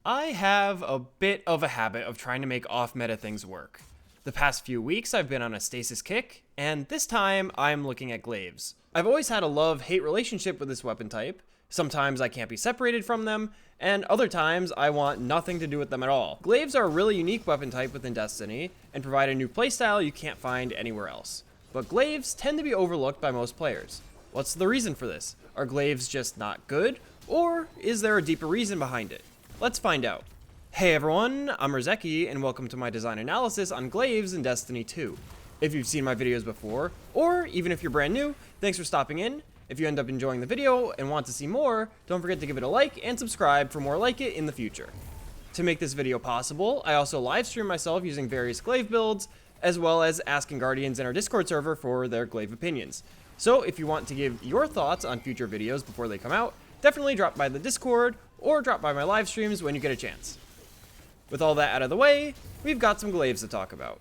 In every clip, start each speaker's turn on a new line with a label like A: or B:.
A: I have a bit of a habit of trying to make off-meta things work. The past few weeks I've been on a stasis kick, and this time I'm looking at Glaives. I've always had a love-hate relationship with this weapon type. Sometimes I can't be separated from them, and other times I want nothing to do with them at all. Glaives are a really unique weapon type within Destiny, and provide a new playstyle you can't find anywhere else. But Glaives tend to be overlooked by most players. What's the reason for this? Are Glaives just not good, or is there a deeper reason behind it? Let's find out. Hey everyone, I'm Rzeki, and welcome to my design analysis on Glaives in Destiny 2. If you've seen my videos before, or even if you're brand new, thanks for stopping in. If you end up enjoying the video and want to see more, don't forget to give it a like and subscribe for more like it in the future. To make this video possible, I also live stream myself using various Glaive builds, as well as asking Guardians in our Discord server for their Glaive opinions. So if you want to give your thoughts on future videos before they come out, definitely drop by the Discord or drop by my live streams when you get a chance. With all that out of the way, we've got some Glaives to talk about.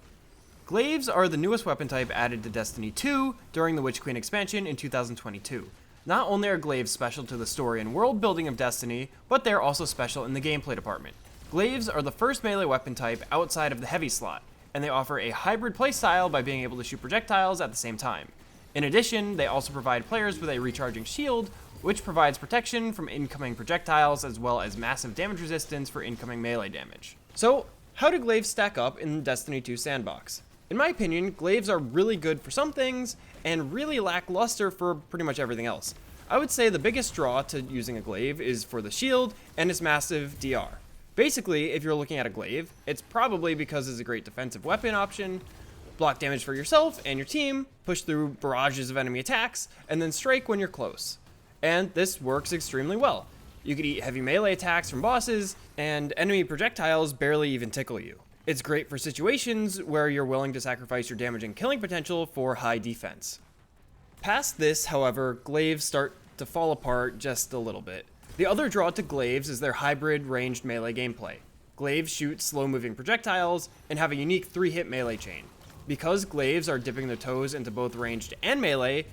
A: Glaives are the newest weapon type added to Destiny 2 during the Witch Queen expansion in 2022. Not only are Glaives special to the story and world building of Destiny, but they're also special in the gameplay department. Glaives are the first melee weapon type outside of the heavy slot, and they offer a hybrid playstyle by being able to shoot projectiles at the same time. In addition, they also provide players with a recharging shield, which provides protection from incoming projectiles as well as massive damage resistance for incoming melee damage. So, how do Glaives stack up in Destiny 2 sandbox? In my opinion, Glaives are really good for some things and really lackluster for pretty much everything else. I would say the biggest draw to using a Glaive is for the shield and its massive DR. Basically, if you're looking at a Glaive, it's probably because it's a great defensive weapon option, block damage for yourself and your team, push through barrages of enemy attacks, and then strike when you're close. And this works extremely well. You can eat heavy melee attacks from bosses, and enemy projectiles barely even tickle you. It's great for situations where you're willing to sacrifice your damage and killing potential for high defense. Past this, however, Glaives start to fall apart just a little bit. The other draw to Glaives is their hybrid ranged melee gameplay. Glaives shoot slow-moving projectiles and have a unique 3-hit melee chain. Because Glaives are dipping their toes into both ranged and melee,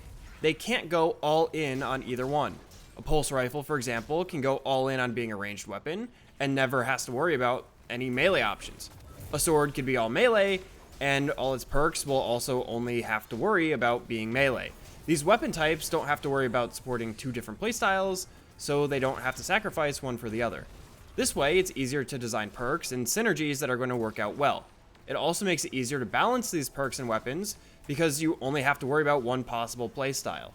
A: they can't go all in on either one. A pulse rifle, for example, can go all in on being a ranged weapon and never has to worry about any melee options. A sword could be all melee, and all its perks will also only have to worry about being melee. These weapon types don't have to worry about supporting two different playstyles, so they don't have to sacrifice one for the other. This way, it's easier to design perks and synergies that are going to work out well. It also makes it easier to balance these perks and weapons, because you only have to worry about one possible playstyle.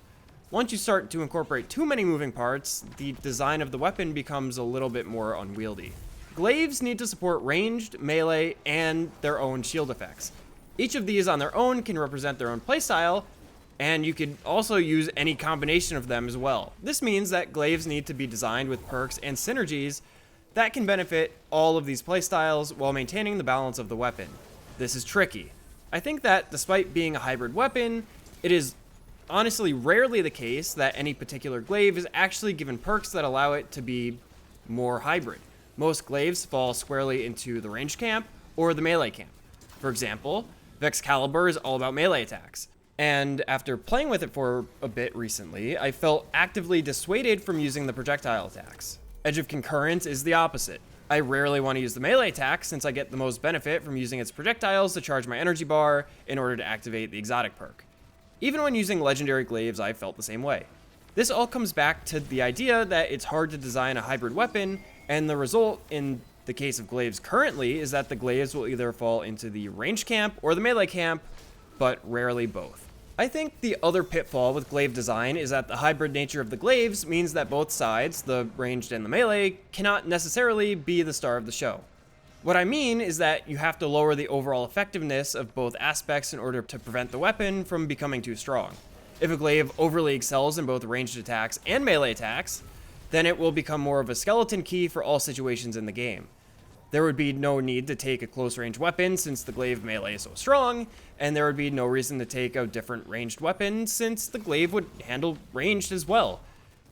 A: Once you start to incorporate too many moving parts, the design of the weapon becomes a little bit more unwieldy. Glaives need to support ranged, melee, and their own shield effects. Each of these on their own can represent their own playstyle, and you could also use any combination of them as well. This means that Glaives need to be designed with perks and synergies that can benefit all of these playstyles while maintaining the balance of the weapon. This is tricky. I think that despite being a hybrid weapon, it is honestly rarely the case that any particular Glaive is actually given perks that allow it to be more hybrid. Most Glaives fall squarely into the ranged camp or the melee camp. For example, Vexcalibur is all about melee attacks. And after playing with it for a bit recently, I felt actively dissuaded from using the projectile attacks. Edge of Concurrence is the opposite. I rarely want to use the melee attack since I get the most benefit from using its projectiles to charge my energy bar in order to activate the exotic perk. Even when using legendary Glaives, I felt the same way. This all comes back to the idea that it's hard to design a hybrid weapon, and the result in the case of Glaives currently is that the Glaives will either fall into the ranged camp or the melee camp, but rarely both. I think the other pitfall with Glaive design is that the hybrid nature of the Glaives means that both sides, the ranged and the melee, cannot necessarily be the star of the show. What I mean is that you have to lower the overall effectiveness of both aspects in order to prevent the weapon from becoming too strong. If a Glaive overly excels in both ranged attacks and melee attacks, then it will become more of a skeleton key for all situations in the game. There would be no need to take a close range weapon since the Glaive melee is so strong, and there would be no reason to take a different ranged weapon since the Glaive would handle ranged as well.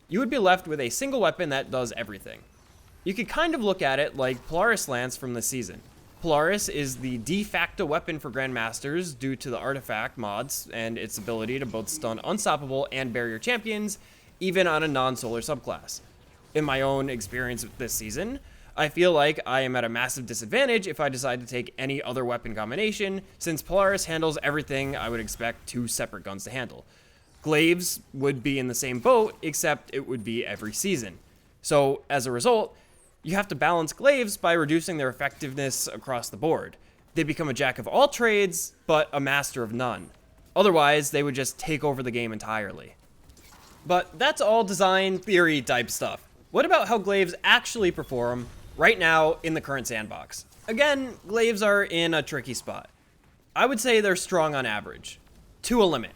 A: You would be left with a single weapon that does everything. You could kind of look at it like Polaris Lance from this season. Polaris is the de facto weapon for Grandmasters due to the artifact mods and its ability to both stun unstoppable and barrier champions, even on a non-solar subclass. In my own experience this season, I feel like I am at a massive disadvantage if I decide to take any other weapon combination, since Polaris handles everything I would expect two separate guns to handle. Glaives would be in the same boat, except it would be every season. So, as a result, you have to balance Glaives by reducing their effectiveness across the board. They become a jack of all trades, but a master of none. Otherwise, they would just take over the game entirely. But that's all design theory type stuff. What about how Glaives actually perform right now in the current sandbox? Again, Glaives are in a tricky spot. I would say they're strong on average, to a limit.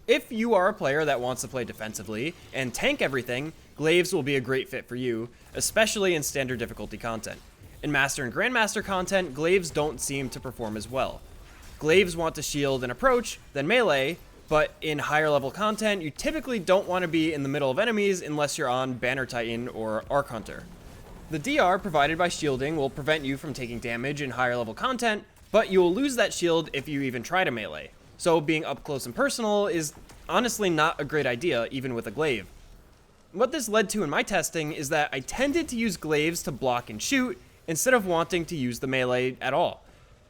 A: If you are a player that wants to play defensively and tank everything, Glaives will be a great fit for you, especially in standard difficulty content. In Master and Grandmaster content, Glaives don't seem to perform as well. Glaives want to shield and approach, then melee, but in higher level content, you typically don't want to be in the middle of enemies unless you're on Banner Titan or Arc Hunter. The DR provided by shielding will prevent you from taking damage in higher level content, but you will lose that shield if you even try to melee. So being up close and personal is honestly not a great idea, even with a glaive. What this led to in my testing is that I tended to use glaives to block and shoot instead of wanting to use the melee at all.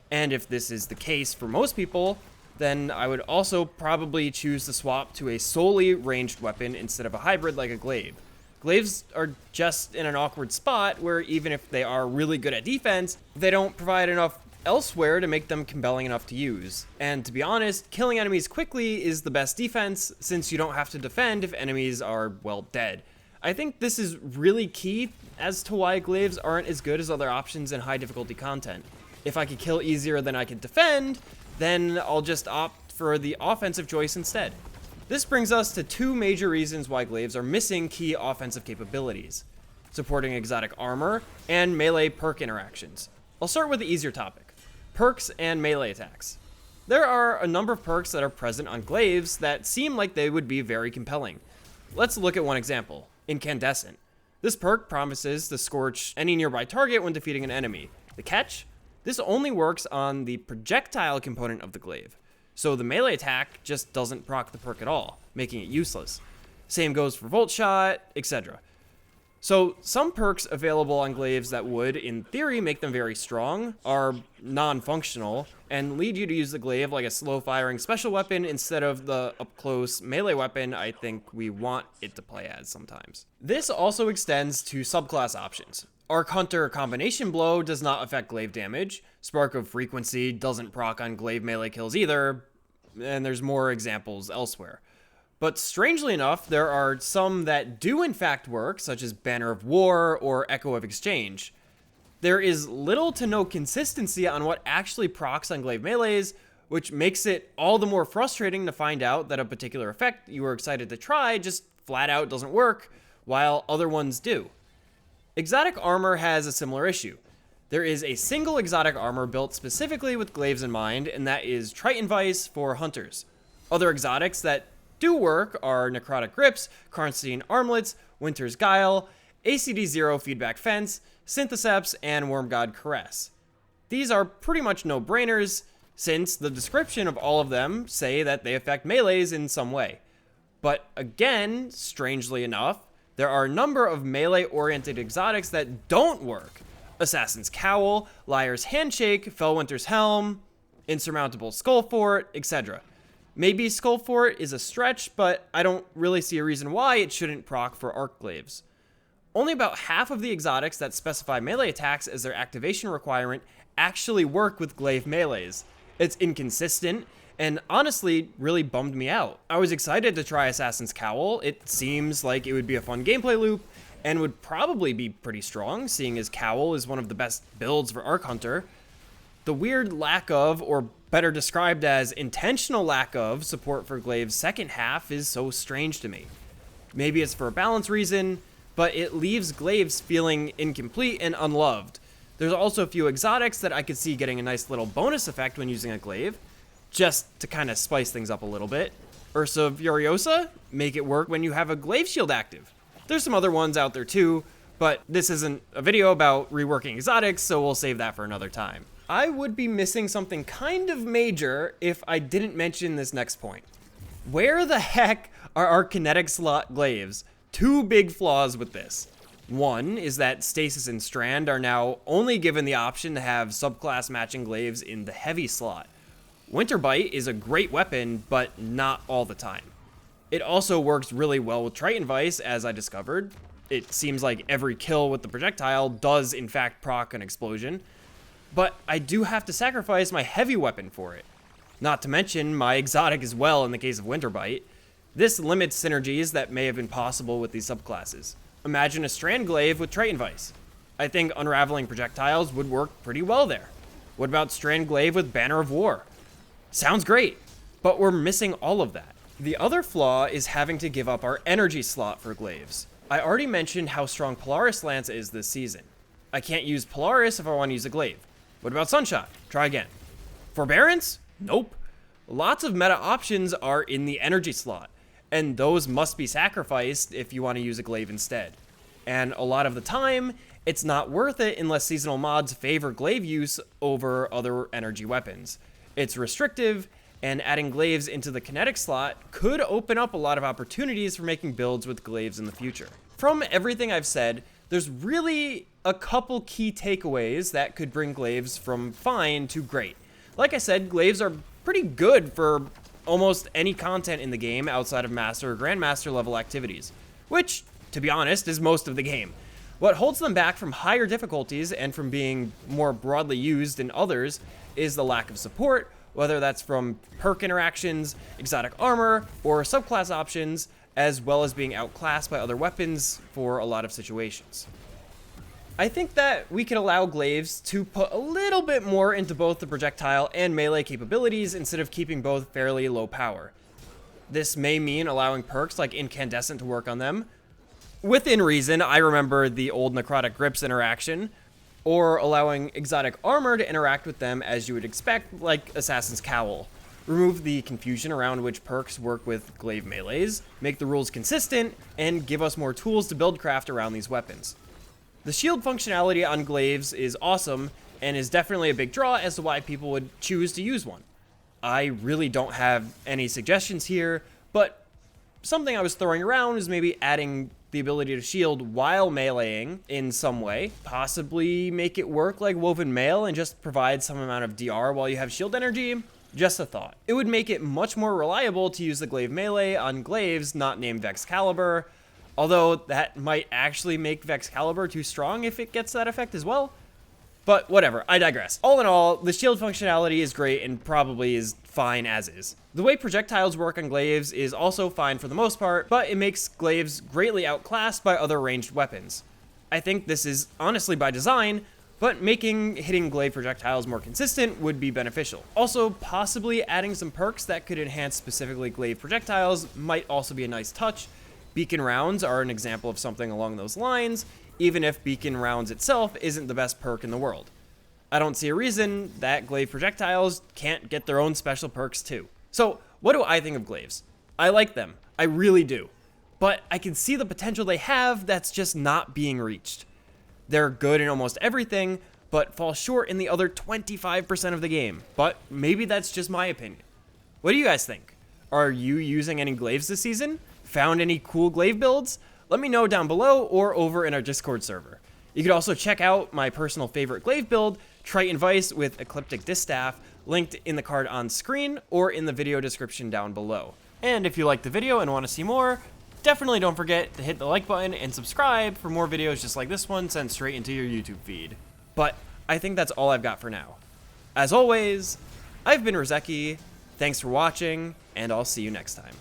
A: And if this is the case for most people, then I would also probably choose to swap to a solely ranged weapon instead of a hybrid like a glaive. Glaives are just in an awkward spot where even if they are really good at defense, they don't provide enough elsewhere to make them compelling enough to use. And to be honest, killing enemies quickly is the best defense since you don't have to defend if enemies are, well, dead. I think this is really key as to why glaives aren't as good as other options in high difficulty content. If I could kill easier than I could defend, then I'll just opt for the offensive choice instead. This brings us to two major reasons why glaives are missing key offensive capabilities: supporting exotic armor and melee perk interactions. I'll start with the easier topic: perks and melee attacks. There are a number of perks that are present on glaives that seem like they would be very compelling. Let's look at one example: incandescent. This perk promises to scorch any nearby target when defeating an enemy. The catch? This only works on the projectile component of the glaive, so the melee attack just doesn't proc the perk at all, making it useless. Same goes for volt shot, etc. So some perks available on glaives that would, in theory, make them very strong are non-functional and lead you to use the glaive like a slow-firing special weapon instead of the up-close melee weapon I think we want it to play as sometimes. This also extends to subclass options. Arc Hunter Combination Blow does not affect glaive damage. Spark of Frequency doesn't proc on glaive melee kills either, and there's more examples elsewhere. But strangely enough, there are some that do in fact work, such as Banner of War or Echo of Exchange. There is little to no consistency on what actually procs on glaive melees, which makes it all the more frustrating to find out that a particular effect you were excited to try just flat out doesn't work, while other ones do. Exotic armor has a similar issue. There is a single exotic armor built specifically with glaives in mind, and that is Triton Vice for hunters. Other exotics that do work are Necrotic Grips, Karnstein Armlets, Winter's Guile, ACD0 Feedback Fence, Syntheseps, and Wormgod Caress. These are pretty much no-brainers, since the description of all of them say that they affect melees in some way. But again, strangely enough, there are a number of melee-oriented exotics that don't work. Assassin's Cowl, Liar's Handshake, Fellwinter's Helm, Insurmountable Skullfort, etc. Maybe Skullfort is a stretch, but I don't really see a reason why it shouldn't proc for arc glaives. Only about half of the exotics that specify melee attacks as their activation requirement actually work with glaive melees. It's inconsistent, and honestly really bummed me out. I was excited to try Assassin's Cowl. It seems like it would be a fun gameplay loop, and would probably be pretty strong, seeing as Cowl is one of the best builds for Arc Hunter. The weird lack of, or better described as intentional lack of, support for Glaive's second half is so strange to me. Maybe it's for a balance reason, but it leaves Glaives feeling incomplete and unloved. There's also a few exotics that I could see getting a nice little bonus effect when using a Glaive, just to kind of spice things up a little bit. Ursa Furiosa, make it work when you have a glaive shield active. There's some other ones out there too, but this isn't a video about reworking exotics, so we'll save that for another time. I would be missing something kind of major if I didn't mention this next point. Where the heck are our kinetic slot glaives? Two big flaws with this. One is that Stasis and Strand are now only given the option to have subclass matching glaives in the heavy slot. Winter Bite is a great weapon, but not all the time. It also works really well with Triton Vice, as I discovered. It seems like every kill with the projectile does in fact proc an explosion, but I do have to sacrifice my heavy weapon for it. Not to mention my exotic as well in the case of Winter Bite. This limits synergies that may have been possible with these subclasses. Imagine a Strand Glaive with Triton Vice. I think unraveling projectiles would work pretty well there. What about Strand Glaive with Banner of War? Sounds great, but we're missing all of that. The other flaw is having to give up our energy slot for Glaives. I already mentioned how strong Polaris Lance is this season. I can't use Polaris if I want to use a Glaive. What about Sunshot? Try again. Forbearance? Nope. Lots of meta options are in the energy slot, and those must be sacrificed if you want to use a Glaive instead. And a lot of the time, it's not worth it unless seasonal mods favor Glaive use over other energy weapons. It's restrictive, and adding Glaives into the kinetic slot could open up a lot of opportunities for making builds with Glaives in the future. From everything I've said, there's really a couple key takeaways that could bring Glaives from fine to great. Like I said, Glaives are pretty good for almost any content in the game outside of Master or Grandmaster level activities, which, to be honest, is most of the game. What holds them back from higher difficulties and from being more broadly used in others is the lack of support, whether that's from perk interactions, exotic armor, or subclass options, as well as being outclassed by other weapons for a lot of situations. I think that we can allow Glaives to put a little bit more into both the projectile and melee capabilities instead of keeping both fairly low power. This may mean allowing perks like Incandescent to work on them. Within reason, I remember the old Necrotic Grips interaction, or allowing exotic armor to interact with them as you would expect, like Assassin's Cowl. Remove the confusion around which perks work with Glaive melees, make the rules consistent, and give us more tools to build craft around these weapons. The shield functionality on Glaives is awesome, and is definitely a big draw as to why people would choose to use one. I really don't have any suggestions here, but something I was throwing around is maybe adding the ability to shield while meleeing in some way. Possibly make it work like Woven Mail and just provide some amount of DR while you have shield energy. Just a thought. It would make it much more reliable to use the Glaive melee on Glaives not named Vexcalibur, although that might actually make Vexcalibur too strong if it gets that effect as well. But whatever, I digress. All in all, the shield functionality is great and probably is fine as is. The way projectiles work on Glaives is also fine for the most part, but it makes Glaives greatly outclassed by other ranged weapons. I think this is honestly by design, but making hitting Glaive projectiles more consistent would be beneficial. Also, possibly adding some perks that could enhance specifically Glaive projectiles might also be a nice touch. Beacon rounds are an example of something along those lines, even if Beacon rounds itself isn't the best perk in the world. I don't see a reason that Glaive projectiles can't get their own special perks too. So, what do I think of Glaives? I like them, I really do. But I can see the potential they have that's just not being reached. They're good in almost everything, but fall short in the other 25% of the game. But maybe that's just my opinion. What do you guys think? Are you using any Glaives this season? Found any cool Glaive builds? Let me know down below or over in our Discord server. You could also check out my personal favorite Glaive build, Triton Vice with Ecliptic Distaff, linked in the card on screen or in the video description down below. And if you liked the video and want to see more, definitely don't forget to hit the like button and subscribe for more videos just like this one sent straight into your YouTube feed. But I think that's all I've got for now. As always, I've been Rizeki, thanks for watching, and I'll see you next time.